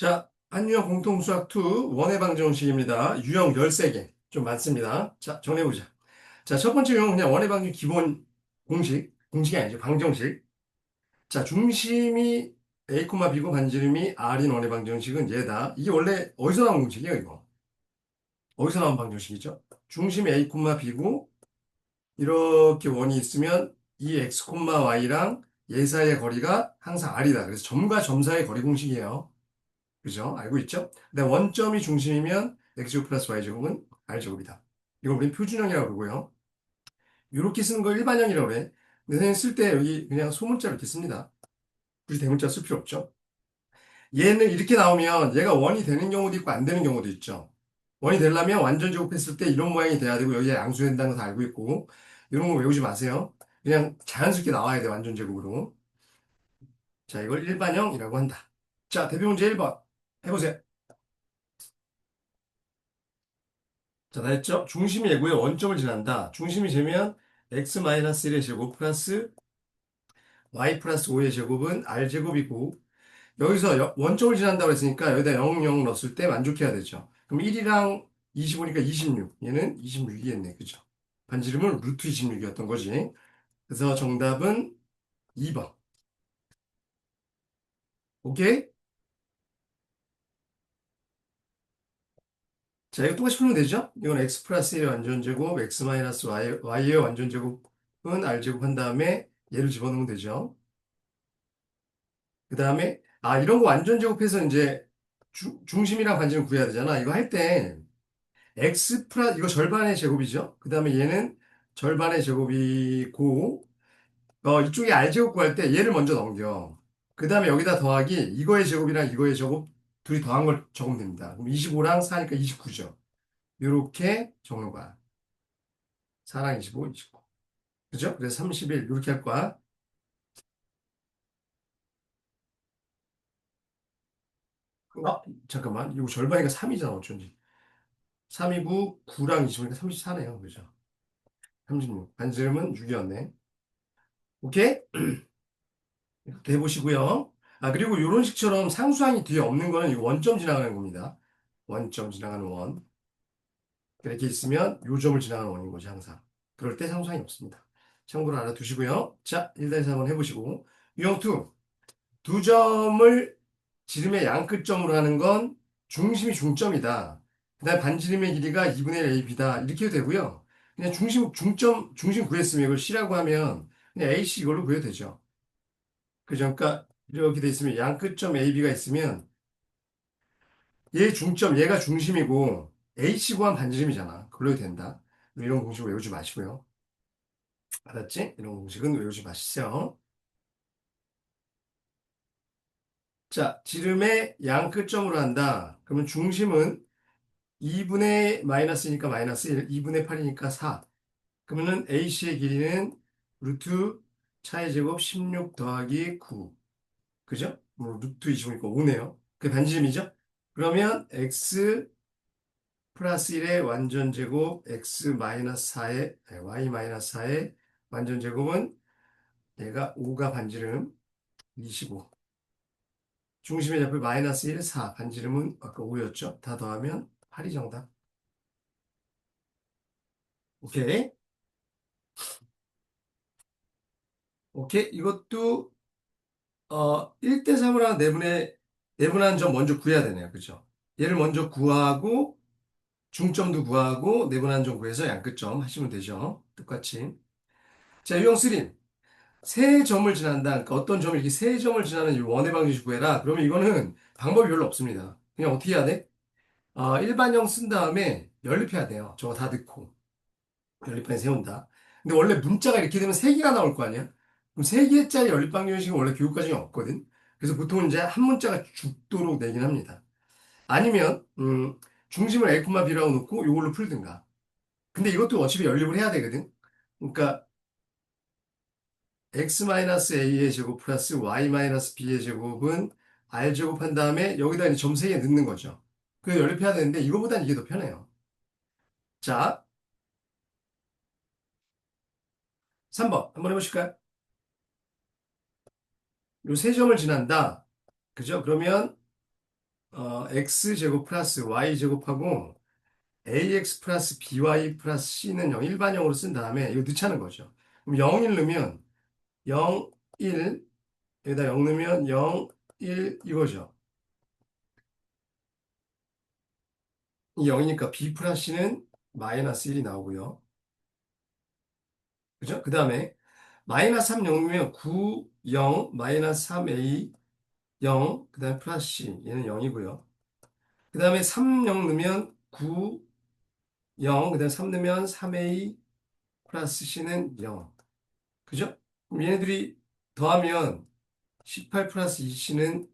자, 한유형 공통수학 2 원의 방정식입니다. 유형 13개. 좀 많습니다. 자, 정리해보자. 자, 첫 번째 유형은 그냥 원의 방정 기본 공식이 아니죠. 방정식. 자, 중심이 A, B고 반지름이 R인 원의 방정식은 얘다. 이게 원래 어디서 나온 공식이에요, 이거? 어디서 나온 방정식이죠? 중심이 A, B고 이렇게 원이 있으면 이 X, Y랑 얘 사이의 거리가 항상 R이다. 그래서 점과 점 사이의 거리 공식이에요. 그죠? 알고 있죠? 근데 원점이 중심이면 x제곱 플러스 y제곱은 r제곱이다. 이걸 우린 표준형이라고 그러고요. 이렇게 쓰는 걸 일반형이라고 그래. 근데 선생님 쓸 때 여기 그냥 소문자 이렇게 씁니다. 굳이 대문자 쓸 필요 없죠. 얘는 이렇게 나오면 얘가 원이 되는 경우도 있고 안 되는 경우도 있죠. 원이 되려면 완전 제곱했을 때 이런 모양이 돼야 되고 여기에 양수된다는 거 다 알고 있고 이런 거 외우지 마세요. 그냥 자연스럽게 나와야 돼, 완전 제곱으로. 자, 이걸 일반형이라고 한다. 자, 대표 문제 1번 해보세요. 자, 다 했죠? 중심이 예고에 원점을 지난다. 중심이 재면 x-1의 제곱 플러스 y 플러스 5의 제곱은 r제곱이고 여기서 원점을 지난다고 했으니까 여기다 0, 0 넣었을 때 만족해야 되죠. 그럼 1이랑 25니까 26. 얘는 26이겠네. 그죠? 반지름은 루트 26이었던 거지. 그래서 정답은 2번. 오케이? 자, 이거 똑같이 풀면 되죠? 이건 x 플러스 1의 완전제곱, x 마이너스 y의 완전제곱은 r제곱 한 다음에 얘를 집어넣으면 되죠. 그 다음에, 이런 거 완전 제곱해서 이제 중심이랑 반지름 구해야 되잖아. 이거 할 때, x 플러스, 이거 절반의 제곱이죠. 그 다음에 얘는 절반의 제곱이고, 이쪽에 r제곱 구할 때 얘를 먼저 넘겨. 그 다음에 여기다 더하기, 이거의 제곱이랑 이거의 제곱, 둘이 더한 걸 적으면 됩니다. 그럼 25랑 4니까 29죠. 요렇게 적는 거야. 4랑 25, 29. 그죠? 그래서 31, 이렇게 할 거야. 아, 잠깐만. 이거 절반이니까 3이잖아, 어쩐지. 3이고 9랑 25니까 34네요. 그죠? 36. 반지름은 6이었네. 오케이? 이렇게 해보시고요. 그리고 이런 식처럼 상수항이 뒤에 없는 거는 이 원점 지나가는 겁니다. 원점 지나가는 원. 이렇게 있으면 요 점을 지나가는 원인 거지, 항상. 그럴 때 상수항이 없습니다. 참고로 알아두시고요. 자, 1-4 한번 해보시고. 유형 2. 두 점을 지름의 양끝점으로 하는 건 중심이 중점이다. 그 다음에 반지름의 길이가 2분의 1 AB다. 이렇게 해도 되고요. 그냥 중심 구했으면 이걸 C라고 하면 그냥 AC 이걸로 구해도 되죠. 그죠? 그러니까 이렇게 돼 있으면 양끝점 AB가 있으면 얘 중점, 얘가 중심이고 AC 구한 반지름이잖아. 그걸로 해도 된다. 이런 공식 외우지 마시고요. 알았지? 이런 공식은 외우지 마시죠. 자, 지름의 양끝점으로 한다. 그러면 중심은 2분의 마이너스니까 마이너스 1, 2분의 8이니까 4. 그러면은 AC의 길이는 루트 차의 제곱 16 더하기 9. 그죠? 뭐 루트 25니까 5네요. 그게 반지름이죠? 그러면 x 플러스 1의 완전 제곱 x 마이너스 4의 y 마이너스 4의 완전 제곱은 얘가 5가 반지름 25. 중심의 좌표 마이너스 1, 4. 반지름은 아까 5였죠? 다 더하면 8이 정답. 오케이. 오케이. 이것도 1대3으로 내분한 점 먼저 구해야 되네요. 그죠? 얘를 먼저 구하고 중점도 구하고 내분한 점 구해서 양끝점 하시면 되죠. 똑같이. 자, 유형 3. 세 점을 지난다. 그러니까 어떤 점을 이렇게 세 점을 지나는 이 원의 방정식 구해라. 그러면 이거는 방법이 별로 없습니다. 그냥 어떻게 해야 돼? 일반형 쓴 다음에 연립해야 돼요. 저거 다 넣고. 연립판에 세운다. 근데 원래 문자가 이렇게 되면 세 개가 나올 거 아니야? 그럼 세 개짜리 연립방정식은 원래 교육과정이 없거든. 그래서 보통 이제 한 문자가 죽도록 내긴 합니다. 아니면 중심을 A, B라고 놓고 이걸로 풀든가. 근데 이것도 어차피 연립을 해야 되거든. 그러니까 x-a의 제곱 플러스 y-b의 제곱은 r 제곱한 다음에 여기다 이제 점 3개 넣는 거죠. 그래서 연립해야 되는데 이거보단 이게 더 편해요. 자, 3번 한번 해보실까요? 요 세 점을 지난다. 그죠? 그러면 x제곱 플러스 y제곱하고 ax 플러스 by 플러스 c는 0 일반형으로 쓴 다음에 이거 넣자는 거죠. 그럼 0, 1 넣으면 0, 1, 여기다 0 넣으면 0, 1 이거죠. 이 0이니까 b 플러스 c는 마이너스 1이 나오고요. 그죠? 그 다음에 마이너스 3 0 넣으면 9, 0, 마이너스 3a 0, 그 다음에 플러스 c 얘는 0이고요. 그 다음에 3, 0 넣으면 9, 0, 그 다음에 3 넣으면 3a 플러스 c는 0. 그죠? 그럼 얘네들이 더하면 18 플러스 2c는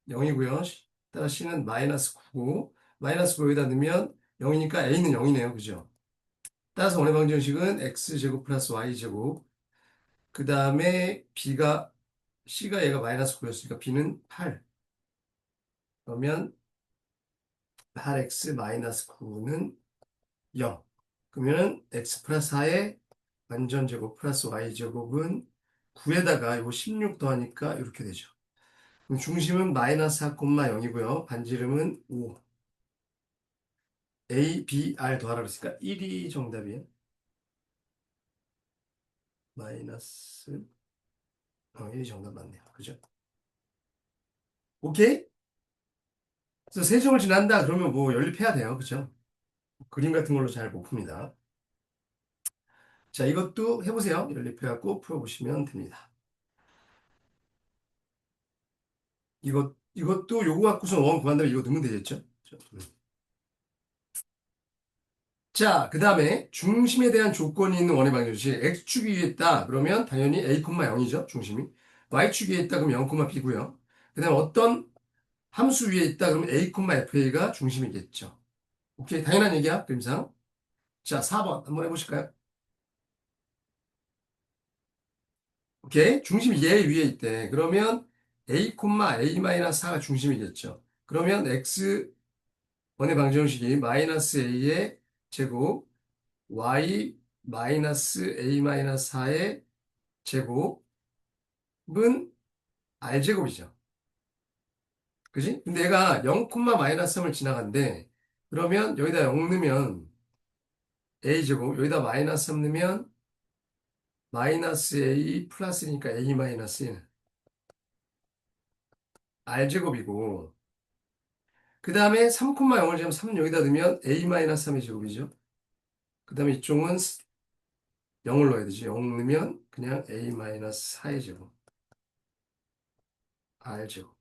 0이고요. 따라 c는 마이너스 9고 마이너스 9 여기다 넣으면 0이니까 a는 0이네요. 그죠? 따라서 원의 방정식은 x제곱 플러스 y제곱 그 다음에 b가 c가 얘가 마이너스 9였으니까 b는 8 그러면 8x 마이너스 9는 0 그러면은 x 플러스 4의 완전제곱 플러스 y제곱은 9에다가 요 16 더하니까 이렇게 되죠. 그럼 중심은 마이너스 4,0이고요. 반지름은 5. A, B, R 더하라 그랬으니까 1이 정답이에요. 마이너스 1이 정답 맞네요. 그죠? 오케이? 그래서 세종을 지난다 그러면 뭐 연립해야 돼요. 그죠? 그림 같은 걸로 잘 못 풉니다. 자, 이것도 해보세요. 연립해갖고 풀어보시면 됩니다. 이것도 요거 갖고서 원 구한다면 이거 넣으면 되겠죠? 자, 그 다음에 중심에 대한 조건이 있는 원의 방정식 x축이 위에 있다. 그러면 당연히 a, 0이죠. 중심이. y축 위에 있다. 그러면 0, b고요. 그 다음에 어떤 함수 위에 있다. 그러면 a, fa가 중심이겠죠. 오케이. 당연한 얘기야. 그림상. 자, 4번 한번 해보실까요? 오케이. 중심이 얘 위에 있대. 그러면 a, a-4가 중심이겠죠. 그러면 x 원의 방정식이 마이너스 a의 제곱 y 마이너스 a-4의 제곱은 r제곱이죠. 그지? 근데 얘가 0, 마이너스 3을 지나간대. 그러면 여기다 0 넣으면 a제곱, 여기다 마이너스 3 넣으면 마이너스 a 플러스니까 a 마이너스 1. r제곱이고 그 다음에 3, 0을 지금 3 여기다 넣으면 a 마이너스 3의 제곱이죠. 그 다음에 이쪽은 0을 넣어야 되지. 0 넣으면 그냥 a 마이너스 4의 제곱. r제곱.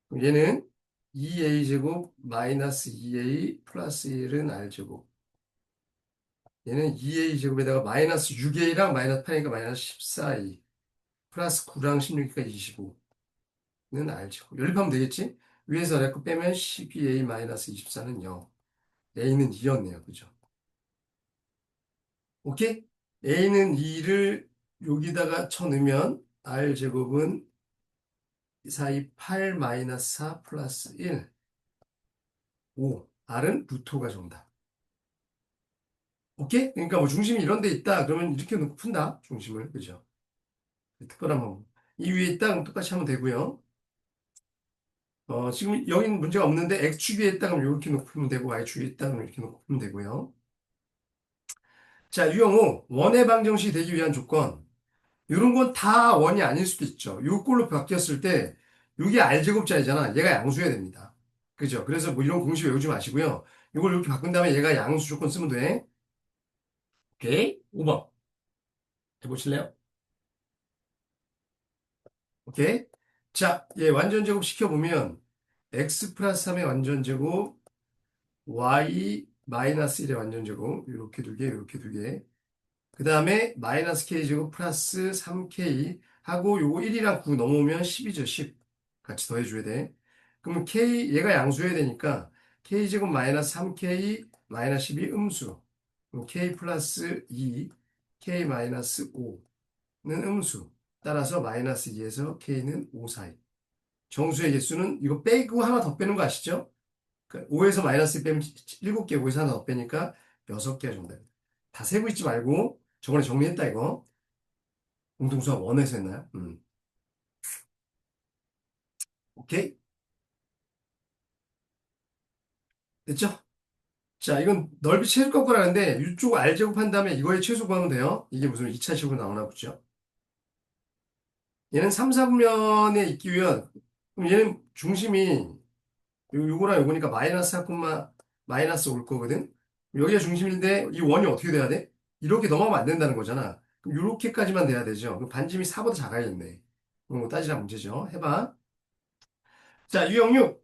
그럼 얘는 2a제곱 마이너스 2a 플러스 1은 r제곱. 얘는 2a제곱에다가 마이너스 6a랑 마이너스 8이니까 마이너스 14a 플러스 9랑 16이니까 25는 r제곱. 연립하면 되겠지? 위에서 아래 빼면 12a 마이너스 24는 0. a는 2였네요. 그죠? 오케이? a는 2를 여기다가 쳐넣으면 r제곱은 4, 8 마이너스 4 플러스 1, 5. r은 루토가 정답. 오케이? 그러니까 뭐 중심이 이런 데 있다. 그러면 이렇게 놓고 푼다. 중심을. 그죠? 특별한 방법. 이 위에 있다. 그럼 똑같이 하면 되고요. 지금 여기는 문제가 없는데 x축 위에 있다. 그럼 이렇게 놓고 푸면 되고 y축 위에 있다. 그럼 이렇게 놓고 푸면 되고요. 자, 유형호. 원의 방정식이 되기 위한 조건. 이런 건 다 원이 아닐 수도 있죠. 요 꼴로 바뀌었을 때 이게 r제곱자이잖아. 얘가 양수여야 됩니다. 그죠? 그래서 뭐 이런 공식 외우지 마시고요. 이걸 이렇게 바꾼 다음에 얘가 양수 조건 쓰면 돼. 오케이? 5번. 해보실래요? 오케이? 자, 얘 완전제곱 시켜보면 x 플러스 3의 완전제곱 y 마이너스 1의 완전제곱 이렇게 두 개, 이렇게 두 개. 그 다음에 마이너스 k제곱 플러스 3k 하고 요거 1이랑 9 넘어오면 10이죠. 10. 같이 더해줘야 돼. 그러면 k 얘가 양수해야 되니까 k제곱 마이너스 3k 마이너스 10이 음수. 그럼 k 플러스 2 k 마이너스 5는 음수. 따라서 마이너스 2에서 k는 5 사이. 정수의 개수는 이거 빼고 하나 더 빼는 거 아시죠? 5에서 마이너스 빼면 7개, 5에서 하나 더 빼니까 6개 정도. 다 세고 있지 말고 저번에 정리했다 이거. 공통수학 원에서 했나요? 오케이? 됐죠? 자, 이건 넓이 최소 구하라는데 이쪽 R 제곱한 다음에 이거의 최소 구하면 돼요. 이게 무슨 2차식으로 나오나 보죠. 얘는 3, 4분면에 있기 위한 그럼 얘는 중심이 요거랑 요거니까 마이너스 4, 마이너스 올 거거든. 여기가 중심인데 이 원이 어떻게 돼야 돼? 이렇게 넘어가면 안 된다는 거잖아. 그럼 이렇게까지만 돼야 되죠. 그럼 반지름이 4보다 작아야겠네. 그런 거 따지라 문제죠. 해봐. 자, 유형 6.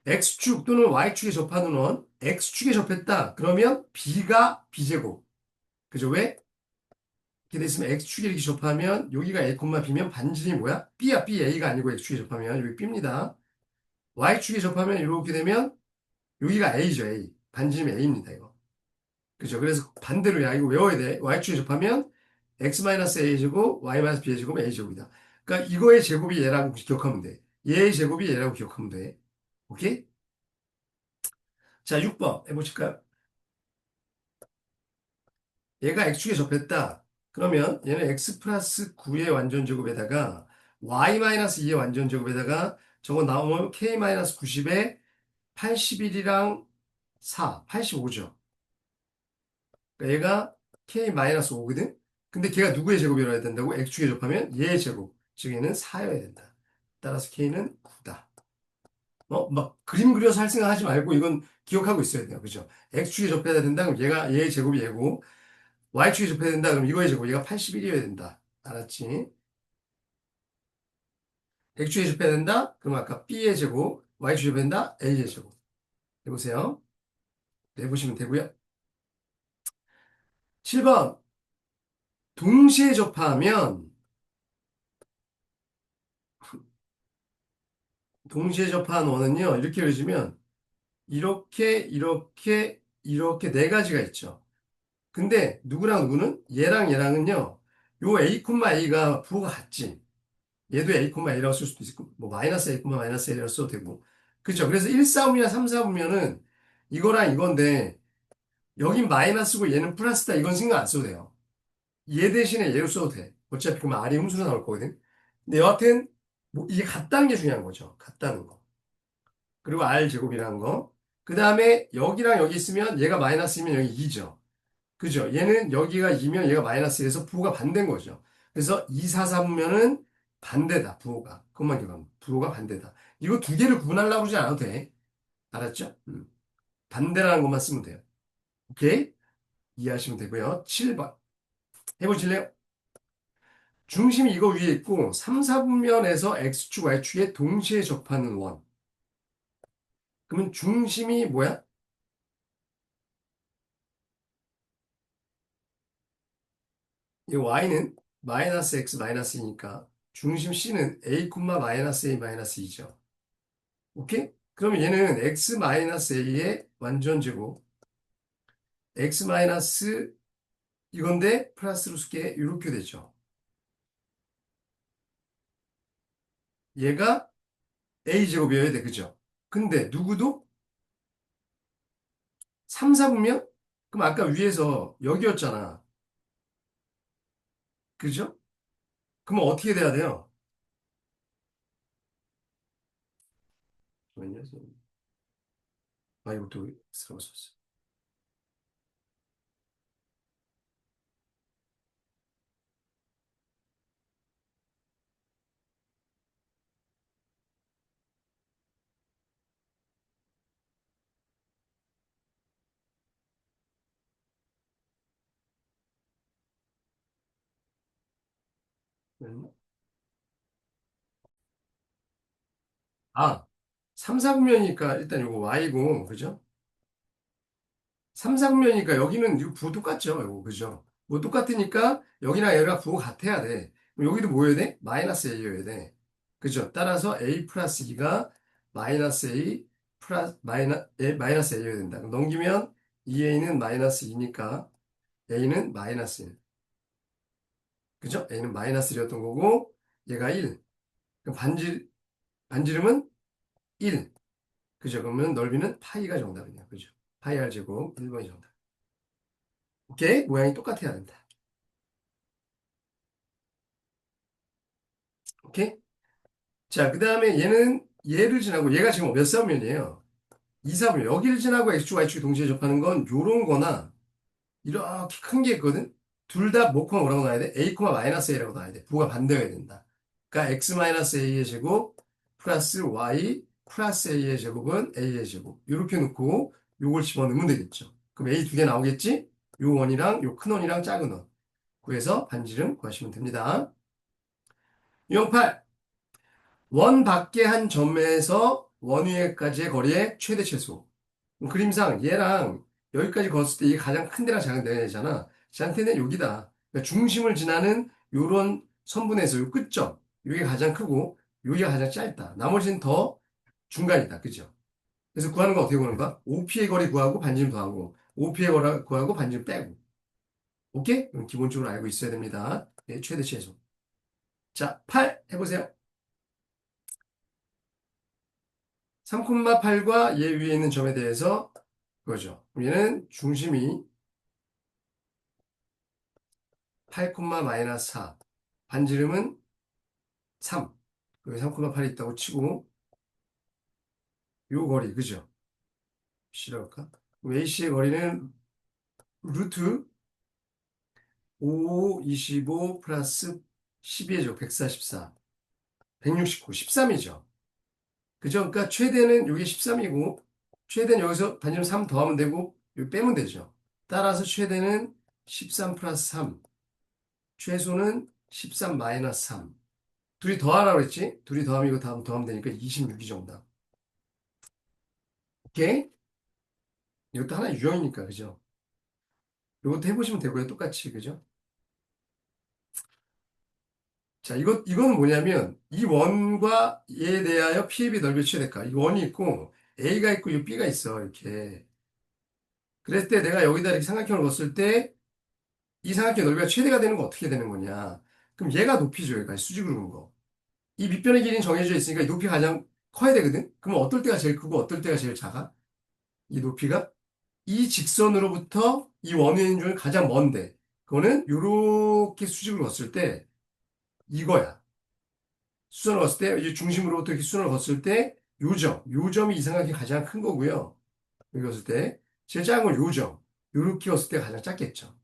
X축 또는 Y축에 접하는 원. X축에 접했다. 그러면 B가 B제곱. 그죠? 왜? 이렇게 됐으면 X축에 이렇게 접하면 여기가 A, B면 반지름이 뭐야? B야. B, A가 아니고 X축에 접하면 여기 B입니다. Y축에 접하면 이렇게 되면 여기가 A죠. A. 반지름이 A입니다. 이거. 그죠? 그래서 반대로야. 이거 외워야 돼. Y축에 접하면 X-A제곱, Y-B제곱, A제곱이다. 그러니까 이거의 제곱이 얘라고 기억하면 돼. 얘의 제곱이 얘라고 기억하면 돼. 오케이? 자, 6번 해보실까요? 얘가 X축에 접했다. 그러면 얘는 X 플러스 9의 완전제곱에다가 Y 마이너스 2의 완전제곱에다가 저거 나오면 K 마이너스 90에 81이랑 4, 85죠. 그러니까 얘가 K 마이너스 5거든? 근데 걔가 누구의 제곱이어야 된다고? X축에 접하면 얘의 제곱. 즉 얘는 4여야 된다. 따라서 K는 9다. 막 그림 그려서 할 생각 하지 말고 이건 기억하고 있어야 돼요. 그죠? X축에 접해야 된다. 그럼 얘가 얘의 제곱이 얘고 Y축에 접해야 된다. 그럼 이거의 제곱. 얘가 81이어야 된다. 알았지? X축에 접해야 된다. 그럼 아까 B의 제곱, Y축에 접해야 된다. A의 제곱. 해보세요. 내보시면 되고요. 7번. 동시에 접하면 동시에 접한 원은요. 이렇게 그려지면 이렇게 네 가지가 있죠. 근데 누구랑 누구는 얘랑 얘랑은요. 요 A, A가 부호가 같지. 얘도 A, A라고 쓸 수도 있고 뭐 마이너스 A, 마이너스 A라고 써도 되고. 그렇죠. 그래서 1, 4음이나 3, 4음면은 이거랑 이건데 여긴 마이너스고 얘는 플러스다. 이건 신경 안 써도 돼요. 얘 대신에 얘로 써도 돼. 어차피 그러면 R이 음수로 나올 거거든. 근데 여하튼 뭐 이게 같다는 게 중요한 거죠. 같다는 거. 그리고 R 제곱이라는 거. 그 다음에 여기랑 여기 있으면 얘가 마이너스이면 여기 2죠. 그죠? 얘는 여기가 2면 얘가 마이너스에서 부호가 반대인 거죠. 그래서 2, 4, 3면은 반대다, 부호가. 그것만 기억하면. 부호가 반대다. 이거 두 개를 구분하려고 그러지 않아도 돼. 알았죠? 반대라는 것만 쓰면 돼요. 오케이? 이해하시면 되고요. 7번. 해보실래요? 중심이 이거 위에 있고 3, 4분면에서 X축, Y축에 동시에 접하는 원. 그러면 중심이 뭐야? 이 Y는 마이너스 X 마이너스 2니까 중심 C는 A, 마이너스 A 마이너스 2죠. 오케이? 그러면 얘는 x 마이너스 a의 완전 제곱, x 마이너스 이건데 플러스로 쓸게 이렇게 되죠. 얘가 a 제곱이어야 돼, 그죠? 근데 누구도 3, 4분면? 그럼 아까 위에서 여기였잖아, 그죠? 그러면 어떻게 돼야 돼요? 잠깐만요. 이것도 x라고 썼어. 아, 3, 4분면이니까 일단 이거 y고, 그죠? 3, 4분면이니까 여기는 이거 부호 똑같죠, 이거, 그죠? 뭐 똑같으니까 여기랑 여기가 부호 같아야 돼. 그럼 여기도 뭐 해야 돼? 마이너스 a여야 돼. 그죠? 따라서 a 플러스 2가 마이너스 a 마이너스 a여야 된다. 그럼 넘기면 2a는 마이너스 2니까 a는 마이너스 1. 그죠? a는 마이너스 1이었던 거고 얘가 1. 그럼 반지름은 1. 그죠? 그러면 넓이는 파이가 정답이네요. 그죠? 파이 r 제곱 1번이 정답. 오케이? 모양이 똑같아야 된다. 오케이? 자, 그 다음에 얘는 얘를 지나고 얘가 지금 몇 사분면이에요? 2, 3을 여기를 지나고 X축, Y축이 동시에 접하는 건 요런 거나 이렇게 큰 게 있거든? 둘 다 뭐, 뭐라고 나와야 돼? A, 마이너스 A라고 나와야 돼. 부가 반대가 된다. 그러니까 X 마이너스 A의 제곱 플러스 Y 플러스 A의 제곱은 A의 제곱. 이렇게 놓고 요걸 집어넣으면 되겠죠. 그럼 A 두 개 나오겠지? 요 원이랑 요 큰 원이랑 작은 원. 구해서 반지름 구하시면 됩니다. 유형 8. 원 밖의 한 점에서 원 위에까지의 거리의 최대 최소. 그림상 얘랑 여기까지 걷을 때 이게 가장 큰 데랑 작은 데잖아. 저한테는 여기다. 그러니까 중심을 지나는 요런 선분에서 요 끝점. 요게 가장 크고 요게 가장 짧다. 나머지는 더 중간이다. 그죠? 그래서 구하는 거 어떻게 구하는 거야? OP의 거리 구하고 반지름 더하고 OP의 거리 구하고 반지름 빼고. 오케이? 그럼 기본적으로 알고 있어야 됩니다. 네, 최대 최소. 자, 8 해보세요. 3,8과 얘 위에 있는 점에 대해서 그거죠. 얘는 중심이 8, 마이너스 4. 반지름은 3. 여기 3,8이 있다고 치고 요 거리 그죠? C라고 할까? A씨의 거리는 루트 5, 25 플러스 12죠. 144. 169. 13이죠. 그죠? 그러니까 최대는 여기 13이고 최대는 여기서 반지름 3 더하면 되고 여기 빼면 되죠. 따라서 최대는 13 플러스 3. 최소는 13 마이너스 3. 둘이 더하라고 그랬지? 둘이 더하면 이거 다음 더하면 되니까 26이 정도. 오케이? 이것도 하나의 유형이니까, 그죠? 이것도 해보시면 되고요. 똑같이, 그죠? 자, 이거는 뭐냐면, 이 원과 얘에 대하여 P의 비 넓이의 최대값. 이 원이 있고, A가 있고, 이 B가 있어. 이렇게. 그랬을 때 내가 여기다 이렇게 삼각형을 넣었을 때, 이 삼각형 넓이가 최대가 되는 건 어떻게 되는 거냐? 그럼 얘가 높이죠. 얘가 수직으로 그는 거. 이 밑변의 길이는 정해져 있으니까 이 높이가 가장 커야 되거든? 그럼 어떨 때가 제일 크고, 어떨 때가 제일 작아? 이 높이가? 이 직선으로부터 이 원인 중 가장 먼데, 그거는 이렇게 수직으로 걷을 때 이거야. 수선을 걷을 때, 이 중심으로부터 이렇게 수선을 걷을 때 요점이 이상하게 가장 큰 거고요. 여기 걷을 때, 제일 작은 건 요점. 요렇게 걷을 때 가장 작겠죠.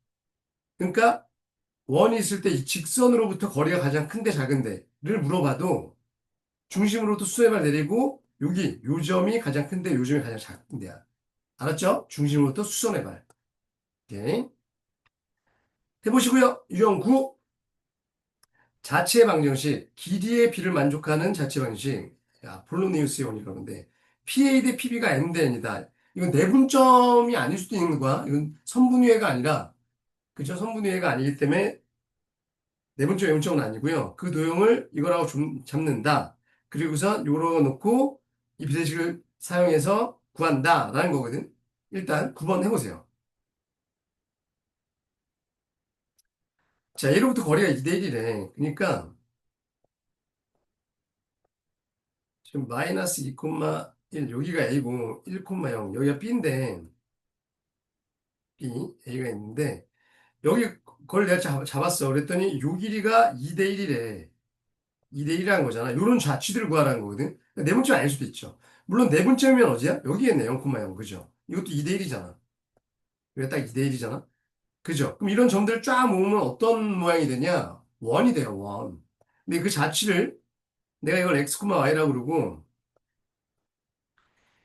그러니까 원이 있을 때 이 직선으로부터 거리가 가장 큰데 작은데를 물어봐도 중심으로부터 수선을 내리고 여기 요점이 가장 큰데 요점이 가장 작은데야. 알았죠? 중심으로부터 수선의 발. 오케이. 해보시고요. 유형 9. 자체 방정식. 길이의 비를 만족하는 자체 방정식. 야, 폴로니우스의 원이 그러는데 PA 대 PB가 N 대 N이다. 이건 내분점이 아닐 수도 있는 거야. 이건 선분위해가 아니라 그죠? 선분위해가 아니기 때문에 내분점, 외분점은 아니고요. 그 도형을 이거라고 좀 잡는다. 그리고선 요러 놓고 이 비례식을 사용해서 구한다라는 거거든. 일단 9번 해보세요. 자, 얘로부터 거리가 2대 1이래. 그러니까 지금 마이너스 2,1 여기가 A고 1,0 여기가 B인데 B, A가 있는데 여기 그걸 내가 잡았어. 그랬더니 요 길이가 2대 1이래. 2대 1이라는 거잖아. 요런 좌치들을 구하라는 거거든. 내분점이 아닐 수도 있죠. 물론 내분점이면 어디야? 여기겠네. 0,0 그죠? 이것도 2대 1이잖아. 여기가 딱 2대 1이잖아. 그죠? 그럼 이런 점들을 쫙 모으면 어떤 모양이 되냐? 원이 돼요, 원. 근데 그 좌치를 내가 이걸 x, y라고 그러고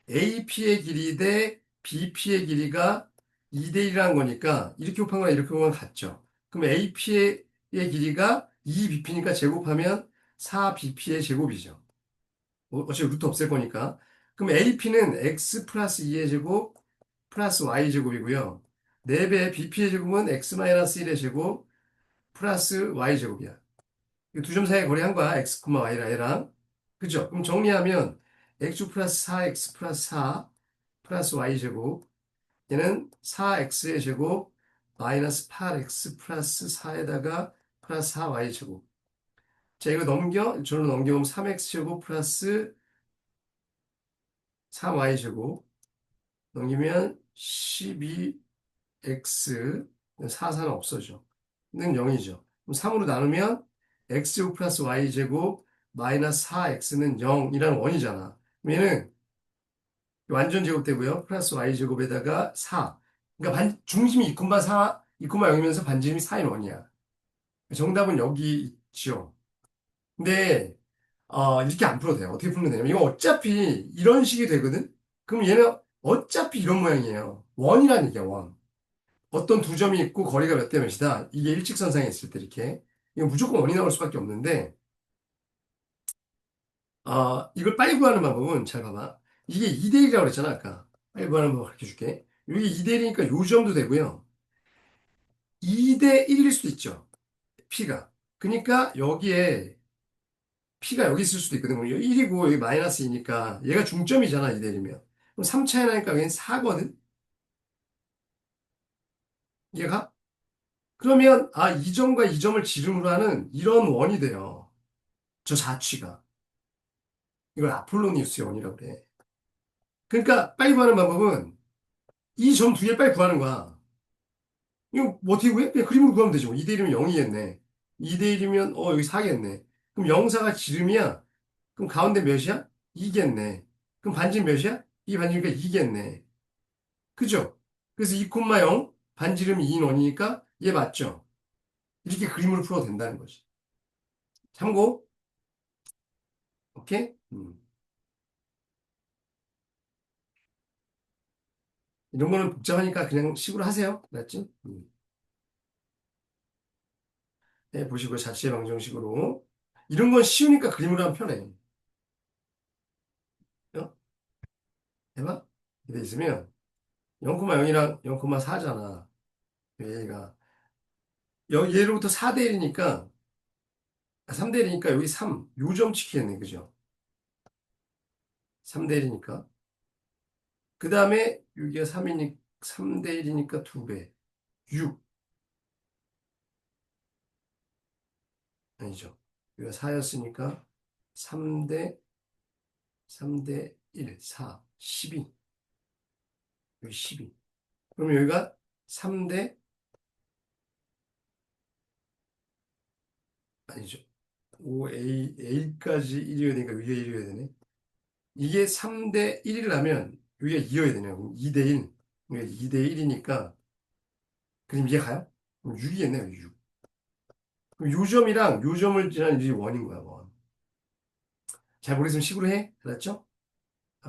AP의 길이 대 BP의 길이가 2대 1이라는 거니까 이렇게 곱한 거랑 이렇게 곱하면 같죠. 그럼 AP의 길이가 2BP니까 제곱하면 4BP의 제곱이죠. 어차피 루트 없앨 거니까. 그럼 AP는 X 플러스 2의 제곱 플러스 Y 제곱이고요. 4배 BP의 제곱은 X 마이너스 1의 제곱 플러스 Y 제곱이야. 두 점 사이에 거리 한 거야. X, Y랑 얘랑. 그죠? 그럼 정리하면 X 플러스 4X 플러스 4 플러스 Y제곱. 얘는 4X의 제곱 마이너스 8X 플러스 4에다가 플러스 4Y제곱. 자, 이거 저로 넘겨보면 3X제곱 플러스 3Y제곱. 넘기면 12X, 4, 4는 없어져. 는 0이죠. 그럼 3으로 나누면 X제곱 플러스 Y제곱 마이너스 4X는 0이라는 원이잖아. 그러면은 완전 제곱되고요. 플러스 y제곱에다가 4. 그러니까 중심이 2,4, 2,0이면서 반지름이 4인 원이야. 정답은 여기 있죠. 근데 이렇게 안 풀어도 돼요. 어떻게 풀면 되냐면 이거 어차피 이런 식이 되거든. 그럼 얘는 어차피 이런 모양이에요. 원이라는 얘기야, 원. 어떤 두 점이 있고 거리가 몇 대 몇이다. 이게 일직선상에 있을 때 이렇게. 이거 무조건 원이 나올 수밖에 없는데 이걸 빨리 구하는 방법은 잘 봐봐. 이게 2대1이라고 그랬잖아, 아까. 빨리 구하는 방법 가르쳐 줄게. 여기 2대1이니까 요 점도 되고요. 2대1일 수도 있죠. P가. 그러니까 여기에 P가 여기 있을 수도 있거든. 1이고 여기 마이너스 2니까 얘가 중점이잖아, 2대1이면. 그럼 3 차이 나니까 여기는 4거든? 얘가? 그러면 이 점과 이 점을 지름으로 하는 이런 원이 돼요. 저 자취가. 이걸 아폴로니우스의 원이라고 그래. 그러니까 빨리 구하는 방법은 이 점 두 개 빨리 구하는 거야. 이거 뭐 어떻게 구해? 그냥 그림으로 구하면 되죠. 2대1이면 0이겠네. 2대1이면 여기 4겠네. 그럼 0, 4가 지름이야? 그럼 가운데 몇이야? 2겠네. 그럼 반지름 몇이야? 이 반지름이니까 2겠네. 그죠? 그래서 2,0 반지름이 2인 원이니까 얘 맞죠? 이렇게 그림으로 풀어도 된다는 거지. 참고. 오케이? 이런 거는 복잡하니까 그냥 식으로 하세요. 맞지? 네, 보시고 자취의 방정식으로. 이런 건 쉬우니까 그림으로 하면 편해. 어? 해봐? 이래 있으면 0,0이랑 0,4잖아. 얘가. 얘로부터 4대 1이니까, 3대 1이니까 여기 3. 요점 지키겠네. 그죠? 3대 1이니까. 그 다음에 여기가 3이니까, 3대 1이니까 2배. 6. 아니죠. 여기가 4였으니까 3대 1, 4. 12. 여기 12. 그럼 여기가 3대, 아니죠. A까지 1이어야 되니까 위에 1이어야 되네. 이게 3대 1이라면 여기가 2여야 되네요. 2대 1. 그러니까 2대 1이니까 그럼 이해 가요? 그럼 6이겠네요. 6. 그럼 요 점이랑 요 점을 지난 이 원인 거야. 원. 잘 모르겠으면 식으로 해. 알았죠?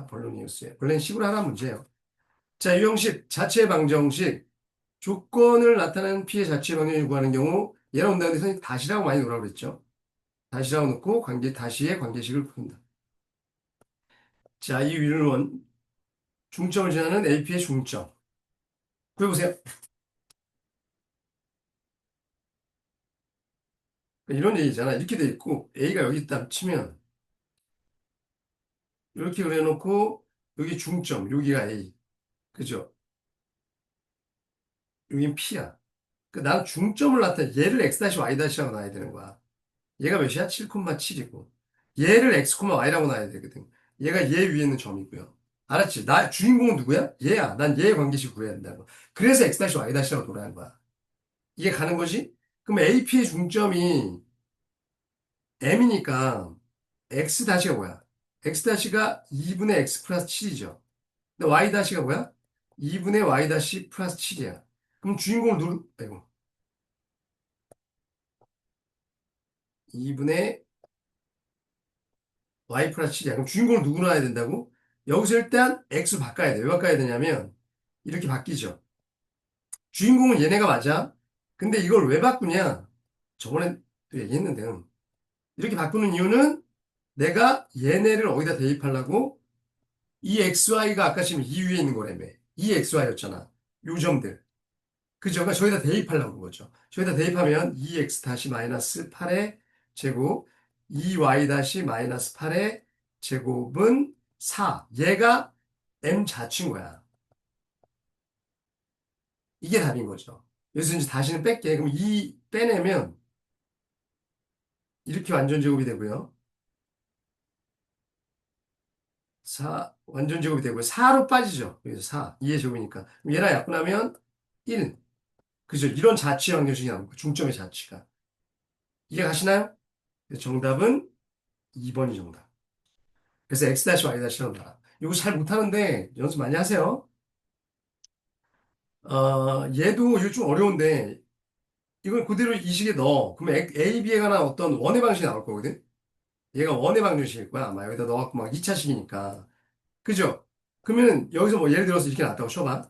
본론이었어요. 원래는 식으로 하라는 문제예요. 자, 이 형식 자체 방정식 조건을 나타내는 P의 자체 방정식을 구하는 경우 얘랑 온다는데 선생님 다시라고 많이 놓으라고 그랬죠? 다시라고 놓고 다시의 관계식을 푼다. 자, 이 위를 중점을 지나는 AP의 중점. 구해보세요. 이런 얘기잖아. 이렇게 돼 있고 A가 여기 있다 치면 이렇게 그려놓고 여기 중점, 여기가 A. 그죠? 여긴 P야. 나는 중점을 얘를 X-Y-라고 놔야 되는 거야. 얘가 몇이야? 7,7이고. 얘를 X,Y라고 놔야 되거든. 얘가 얘 위에 있는 점이고요. 알았지? 주인공은 누구야? 얘야. 난 얘의 관계식 구해야 된다고. 그래서 X-Y-라고 돌아간 거야. 이게 가는 거지? 그럼 AP의 중점이 M이니까 X-가 뭐야? X-가 2분의 X 플러스 7이죠. 근데 Y-가 뭐야? 2분의 Y 플러스 7이야. 그럼 주인공을 아이고. 2분의 Y 플러스 7이야. 그럼 주인공을 누구 놔야 된다고? 여기서 일단 X 바꿔야 돼. 왜 바꿔야 되냐면, 이렇게 바뀌죠. 주인공은 얘네가 맞아. 근데 이걸 왜 바꾸냐? 저번에 또 얘기했는데요. 이렇게 바꾸는 이유는 내가 얘네를 어디다 대입하려고 이 XY가 아까 지금 이 위에 있는 거라며. 이 XY였잖아. 요 점들. 그죠? 그러니까 저기다 대입하려고 그거죠. 저기다 대입하면 2x 다시 마이너스 8의 제곱, 2y 다시 마이너스 8의 제곱은 4. 얘가 m 자취인 거야. 이게 답인 거죠. 여기서 이제 다시는 뺄게. 그럼 2 빼내면 이렇게 완전 제곱이 되고요. 4 완전 제곱이 되고요. 4로 빠지죠. 여기서 4. 2의 제곱이니까. 그럼 얘랑 약분하면 1. 그죠? 이런 자취 방정식이 나온 거예요. 중점의 자취가. 이해 가시나요? 정답은 2번이 정답. 그래서 X-Y-로 놔. 이거 잘 못하는데 연습 많이 하세요. 얘도 이거 좀 어려운데 이걸 그대로 이 식에 넣어. 그러면 A, B에 관한 어떤 원의 방식이 나올 거거든. 얘가 원의 방정식일 거야. 아마 여기다 넣어갖고 막 2차식이니까. 그죠? 그러면 여기서 뭐 예를 들어서 이렇게 나왔다고 쳐봐.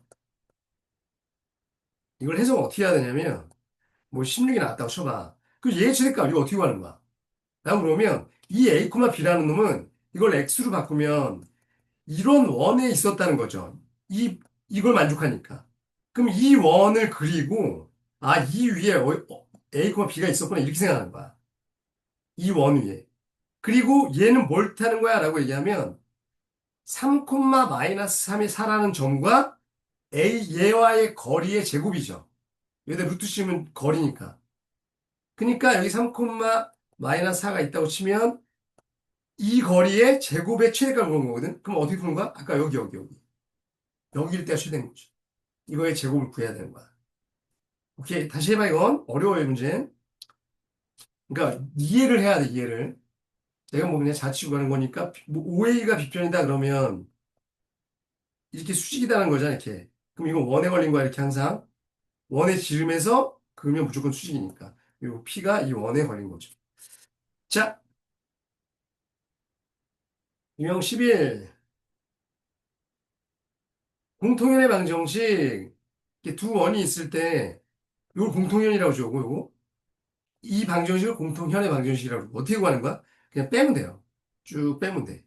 이걸 해석을 어떻게 해야 되냐면 뭐 16이 나왔다고 쳐봐. 그 얘의 최대값 이거 어떻게 구하는 거야? 라고 그러면 이 A, B라는 놈은 이걸 X로 바꾸면 이런 원에 있었다는 거죠. 이걸 만족하니까. 그럼 이 원을 그리고 이 위에 A, B가 있었구나 이렇게 생각하는 거야. 이 원 위에. 그리고 얘는 뭘 타는 거야? 라고 얘기하면 3, 마이너스 3이 4라는 점과 얘와의 거리의 제곱이죠. 여기다 루트 씌우면 거리니까. 그러니까 여기 3, 마이너스 4가 있다고 치면 이 거리의 제곱의 최대값을 보는 거거든. 그럼 어떻게 푸는 거야? 아까 여기. 여기일 때가 최대인 거죠. 이거의 제곱을 구해야 되는 거야. 오케이. 다시 해봐, 이건. 어려워요, 문제. 그러니까 이해를 해야 돼, 이해를. 내가 뭐 그냥 자치고 가는 거니까, 뭐 OA가 비편이다 그러면 이렇게 수직이다는 거잖아, 이렇게. 그럼 이거 원에 걸린 거야, 이렇게 항상. 원의 지름에서 그으면 무조건 수직이니까. 그리고 P가 이 원에 걸린 거죠. 자, 유형 11. 공통연의 방정식. 이렇게 두 원이 있을 때, 이걸 공통연이라고 줘, 요거. 이 방정식을 공통현의 방정식이라고 그러고 어떻게 구하는 거야? 그냥 빼면 돼요. 쭉 빼면 돼.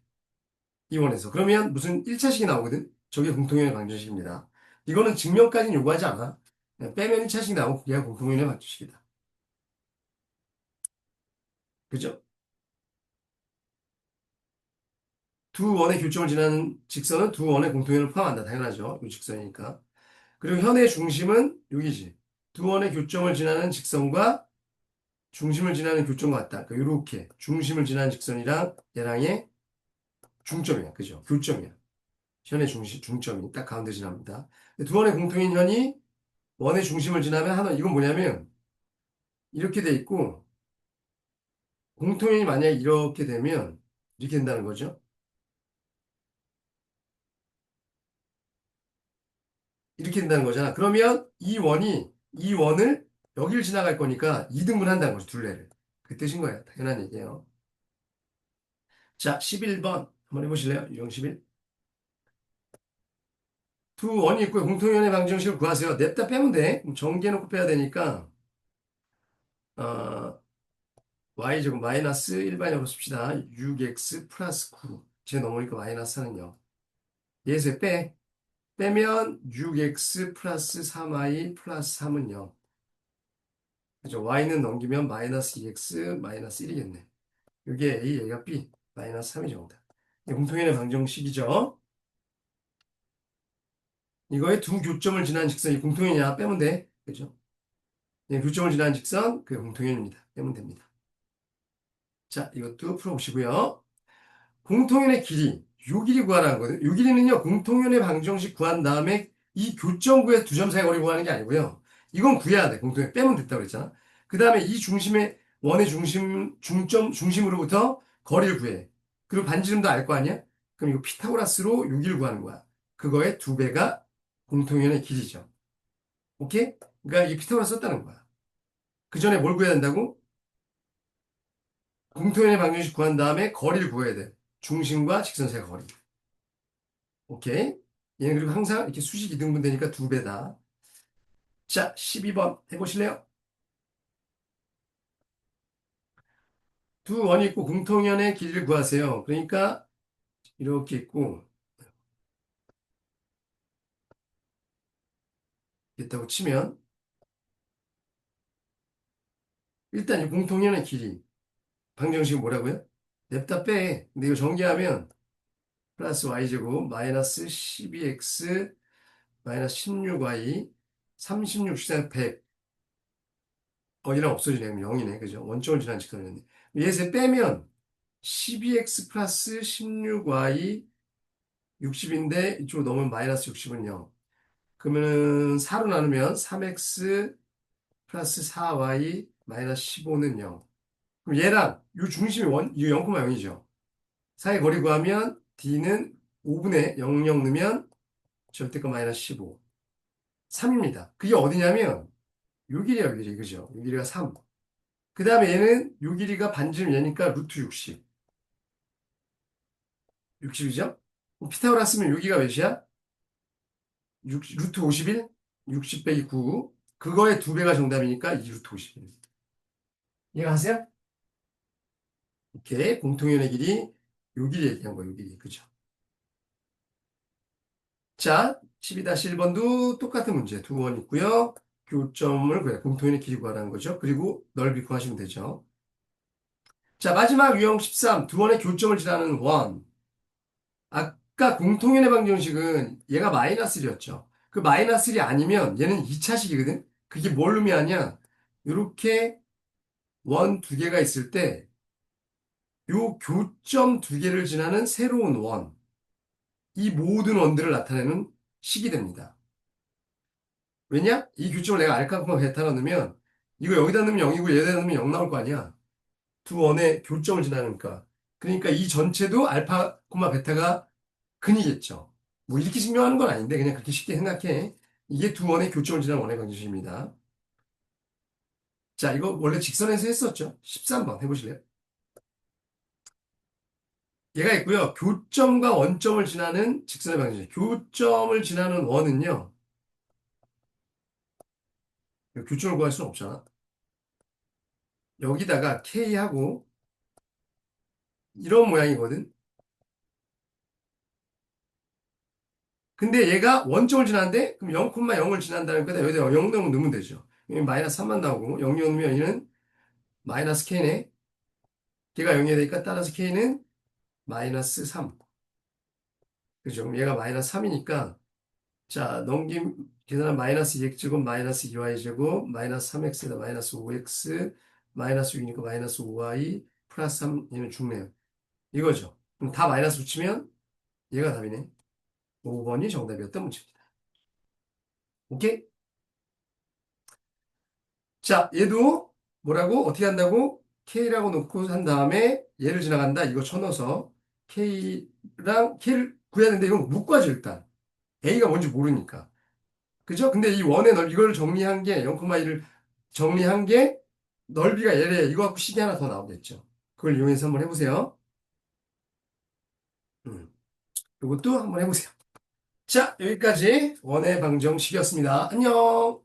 이 원에서. 그러면 무슨 1차식이 나오거든? 저게 공통현의 방정식입니다. 이거는 증명까지는 요구하지 않아. 그냥 빼면 1차식 나오고 그게 공통현의 방정식이다. 그죠? 두 원의 교점을 지나는 직선은 두 원의 공통현을 포함한다. 당연하죠. 이 직선이니까. 그리고 현의 중심은 여기지. 두 원의 교점을 지나는 직선과 중심을 지나는 교점과 같다. 그러니까 이렇게 중심을 지나는 직선이랑 얘랑의 중점이야. 그죠? 교점이야. 현의 중점이 딱 가운데 지납니다. 두 원의 공통인 현이 원의 중심을 지나면 하나, 이건 뭐냐면 이렇게 돼 있고 공통인이 만약에 이렇게 되면 이렇게 된다는 거죠. 이렇게 된다는 거잖아. 그러면 이 원을 여기를 지나갈 거니까 2등분 한다는 거죠. 둘레를. 그 뜻인 거예요. 당연한 얘기예요. 자, 11번 한번 해보실래요? 유형 11. 두 원이 있고요. 공통연의 방정식을 구하세요. 냅다 빼면 돼. 정기해놓고 빼야 되니까 어, y제곱 마이너스 일반역으로 씁시다. 6x 플러스 9. 제 넘으니까 마이너스 하는요. 얘에서 빼면 6x 플러스 3y 플러스 3은 0. 그죠? y는 넘기면 마이너스 2x 마이너스 1이겠네. 이게 a, 얘가 b, 마이너스 3이 정도. 공통연의 방정식이죠. 이거의 두 교점을 지난 직선이 공통연이야. 빼면 돼. 그죠? 교점을 지난 직선, 그게 공통연입니다. 빼면 됩니다. 자, 이것도 풀어보시고요. 공통연의 길이, 요 길이 구하라는 거거든요. 요 길이는요, 공통연의 방정식 구한 다음에 이 교점구의 두 점 사이 거리 구하는 게 아니고요. 이건 구해야 돼. 공통연 빼면 됐다고 그랬잖아. 그 다음에 이 중심의, 원의 중심으로부터 거리를 구해. 그리고 반지름도 알 거 아니야? 그럼 이거 피타고라스로 요 길을 구하는 거야. 그거의 두 배가 공통연의 길이죠. 오케이? 그러니까 이 피타고라스 썼다는 거야. 그 전에 뭘 구해야 된다고? 공통연의 방정식 구한 다음에 거리를 구해야 돼. 중심과 직선 사이 거리. 오케이. 얘는 그리고 항상 이렇게 수식 이등분 되니까 두 배다. 자, 12번 해보실래요? 두 원이 있고 공통연의 길이를 구하세요. 그러니까 이렇게 있고 있다고 치면 일단 이 공통연의 길이 방정식은 뭐라고요? 냅다 빼. 근데 이거 전개하면 플러스 y제곱 마이너스 12x 마이너스 16y 36 시작 100 이랑 없어지네. 그럼 0이네. 그죠? 원점을 지난 직선이었네. 얘에서 빼면 12x 플러스 16y 60인데 이쪽으로 넣으면 마이너스 60은 0. 그러면은 4로 나누면 3x 플러스 4y 마이너스 15는 0. 그럼 얘랑 이 중심이 이 0,0이죠. 사이 거리 구하면 d는 5분의 00 넣으면 절대값 마이너스 15. 3입니다. 그게 어디냐면 요 길이야, 요 길이. 그죠? 요 길이가 3. 그 다음에 얘는 요 길이가 반지름 얘니까 루트 60. 60이죠? 피타고라스면 여기가 몇이야? 루트 51? 60 빼기 9. 그거의 두 배가 정답이니까 2 루트 51. 이해가세요? 이렇게 공통연의 길이 요 길이 얘기한 거예요. 요 길이. 그죠? 자, 12-1번도 똑같은 문제 두 번 있고요. 교점을 그래 공통연의 길이 구하라는 거죠. 그리고 넓이 구하시면 되죠. 자, 마지막 유형 13. 두 원의 교점을 지나는 원. 아까 공통연의 방정식은 얘가 마이너스 1이었죠. 그 마이너스 1이 아니면 얘는 2차식이거든. 그게 뭘 의미하냐? 이렇게 원 두 개가 있을 때 요 교점 두 개를 지나는 새로운 원. 이 모든 원들을 나타내는 식이 됩니다. 왜냐? 이 규칙을 내가 알파, 베타로 넣으면 이거 여기다 넣으면 0이고 얘에다 넣으면 0 나올 거 아니야. 두 원의 교점을 지나니까. 그러니까 이 전체도 알파, 베타가 근이겠죠. 뭐 이렇게 증명하는 건 아닌데 그냥 그렇게 쉽게 생각해. 이게 두 원의 교점을 지나는 원의 방정식입니다. 자, 이거 원래 직선에서 했었죠. 13번 해보실래요? 얘가 있고요. 교점과 원점을 지나는 직선의 방정식. 교점을 지나는 원은요. 교점을 구할 수는 없잖아. 여기다가 K하고 이런 모양이거든. 근데 얘가 원점을 지나는데 그럼 0,0을 지난다는 거다. 여기다 0 넣으면 되죠. 여기 마이너스 3만 나오고 0 넣으면 얘는 마이너스 K네. 걔가 0이 되니까 따라서 K는 마이너스 3. 그죠? 그럼 얘가 마이너스 3이니까 자 계산하면 마이너스 2x제곱 마이너스 2y제곱 마이너스 3x에다 마이너스 5x 마이너스 6이니까 마이너스 5y 플러스 3 얘는 죽네요. 이거죠. 그럼 다 마이너스 붙이면 얘가 답이네. 5번이 정답이었던 문제입니다. 오케이? 자, 얘도 뭐라고? 어떻게 한다고? K라고 놓고 한 다음에 얘를 지나간다. 이거 쳐넣어서 K랑 K를 구해야 되는데 이건 못 구하죠, 일단. A가 뭔지 모르니까. 그죠? 근데 이 원의 넓이, 이걸 정리한 게 0,1을 정리한 게 넓이가 얘래. 이거 갖고 식이 하나 더 나오겠죠. 그걸 이용해서 한번 해보세요. 이것도 한번 해보세요. 자, 여기까지 원의 방정식이었습니다. 안녕!